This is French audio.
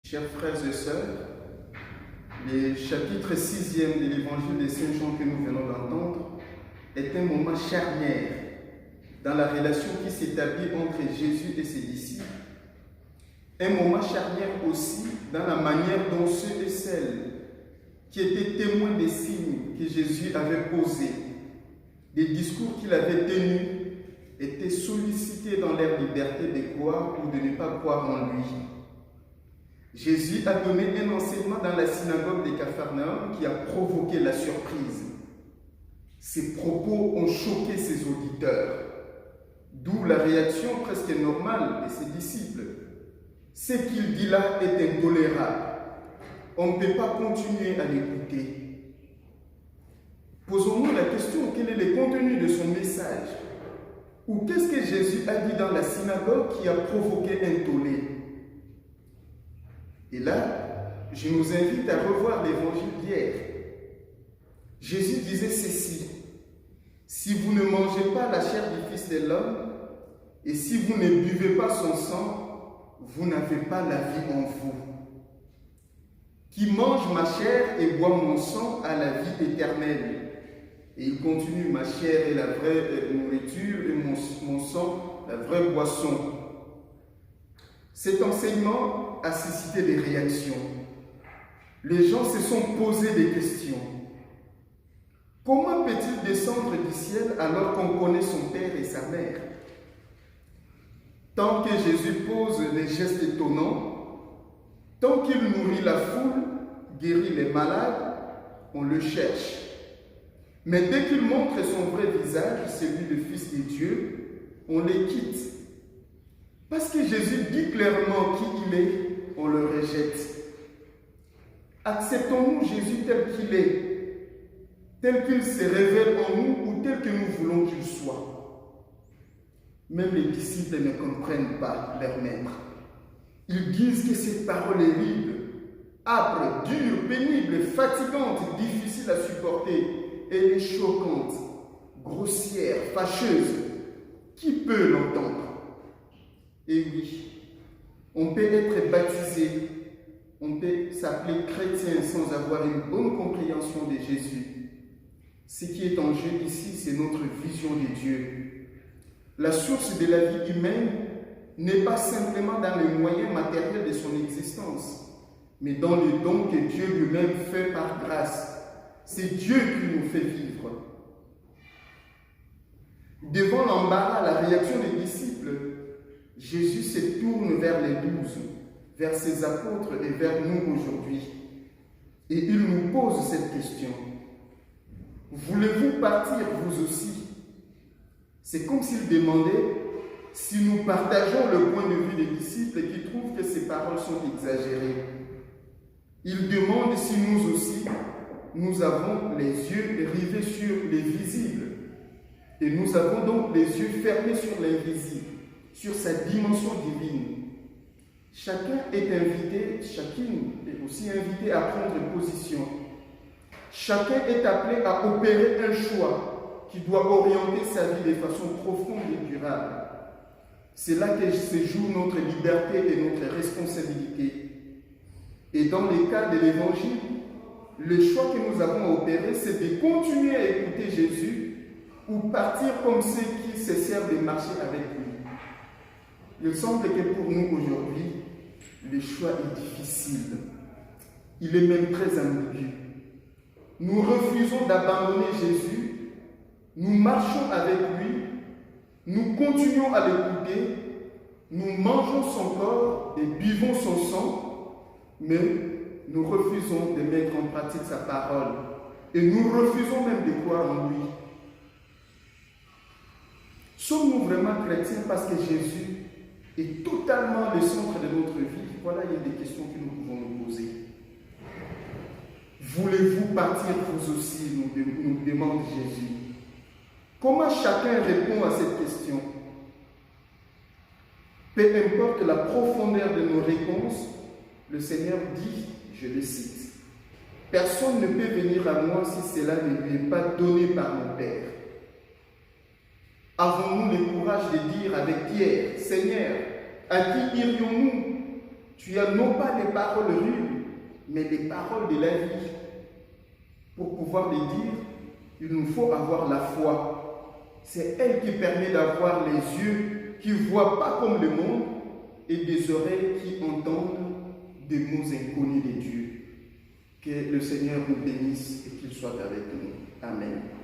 Chers frères et sœurs, le chapitre 6e de l'évangile de Saint Jean que nous venons d'entendre est un moment charnière dans la relation qui s'établit entre Jésus et ses disciples. Un moment charnière aussi dans la manière dont ceux et celles qui étaient témoins des signes que Jésus avait posés, des discours qu'il avait tenus, étaient sollicités dans leur liberté de croire ou de ne pas croire en lui. Jésus a donné un enseignement dans la synagogue de Capharnaüm qui a provoqué la surprise. Ses propos ont choqué ses auditeurs, d'où la réaction presque normale de ses disciples. Ce qu'il dit là est intolérable. On ne peut pas continuer à l'écouter. Posons-nous la question, quel est le contenu de son message? Ou qu'est-ce que Jésus a dit dans la synagogue qui a provoqué un tollé? Et là, je nous invite à revoir l'évangile d'hier. Jésus disait ceci: si vous ne mangez pas la chair du Fils de l'homme, et si vous ne buvez pas son sang, vous n'avez pas la vie en vous. Qui mange ma chair et boit mon sang a la vie éternelle. Et il continue: ma chair est la vraie nourriture et mon sang la vraie boisson. Cet enseignement a suscité des réactions. Les gens se sont posé des questions. Comment peut-il descendre du ciel alors qu'on connaît son père et sa mère? Tant que Jésus pose des gestes étonnants, tant qu'il nourrit la foule, guérit les malades, on le cherche. Mais dès qu'il montre son vrai visage, celui du Fils de Dieu, on les quitte. Parce que Jésus dit clairement qui il est, on le rejette. Acceptons-nous Jésus tel qu'il est, tel qu'il se révèle en nous ou tel que nous voulons qu'il soit. Même les disciples ne comprennent pas leur maître. Ils disent que cette parole est libre, âpre, dure, pénible, fatigante, difficile à supporter. Elle est choquante, grossière, fâcheuse. Qui peut l'entendre? Et oui, on peut être baptisé, on peut s'appeler chrétien sans avoir une bonne compréhension de Jésus. Ce qui est en jeu ici, c'est notre vision de Dieu. La source de la vie humaine n'est pas simplement dans les moyens matériels de son existence, mais dans le don que Dieu lui-même fait par grâce. C'est Dieu qui nous fait vivre. Devant l'embarras, la réaction des disciples, Jésus se tourne vers les 12, vers ses apôtres et vers nous aujourd'hui. Et il nous pose cette question. Voulez-vous partir vous aussi? C'est comme s'il demandait si nous partageons le point de vue des disciples qui trouvent que ces paroles sont exagérées. Il demande si nous aussi, nous avons les yeux rivés sur les visibles. Et nous avons donc les yeux fermés sur l'invisible, sur sa dimension divine. Chacun est invité, chacune est aussi invitée à prendre position. Chacun est appelé à opérer un choix qui doit orienter sa vie de façon profonde et durable. C'est là que se joue notre liberté et notre responsabilité. Et dans le cas de l'Évangile, le choix que nous avons à opérer, c'est de continuer à écouter Jésus ou partir comme ceux qui se servent de marcher avec lui. Il semble que pour nous aujourd'hui, le choix est difficile. Il est même très ambigu. Nous refusons d'abandonner Jésus, nous marchons avec lui, nous continuons à l'écouter, nous mangeons son corps et buvons son sang, mais nous refusons de mettre en pratique sa parole et nous refusons même de croire en lui. Sommes-nous vraiment chrétiens parce que Jésus est totalement le centre de notre vie? Voilà, il y a des questions que nous pouvons nous poser. Voulez-vous partir vous aussi, nous demande Jésus. Comment chacun répond à cette question? Peu importe la profondeur de nos réponses, le Seigneur dit, je le cite, « Personne ne peut venir à moi si cela ne lui est pas donné par mon Père. » Avons-nous le courage de dire avec Pierre, « Seigneur, à qui irions-nous? tu as non pas les paroles rudes, mais les paroles de la vie. Pour pouvoir les dire, il nous faut avoir la foi. C'est elle qui permet d'avoir les yeux qui ne voient pas comme le monde et des oreilles qui entendent des mots inconnus de Dieu. Que le Seigneur nous bénisse et qu'il soit avec nous. Amen.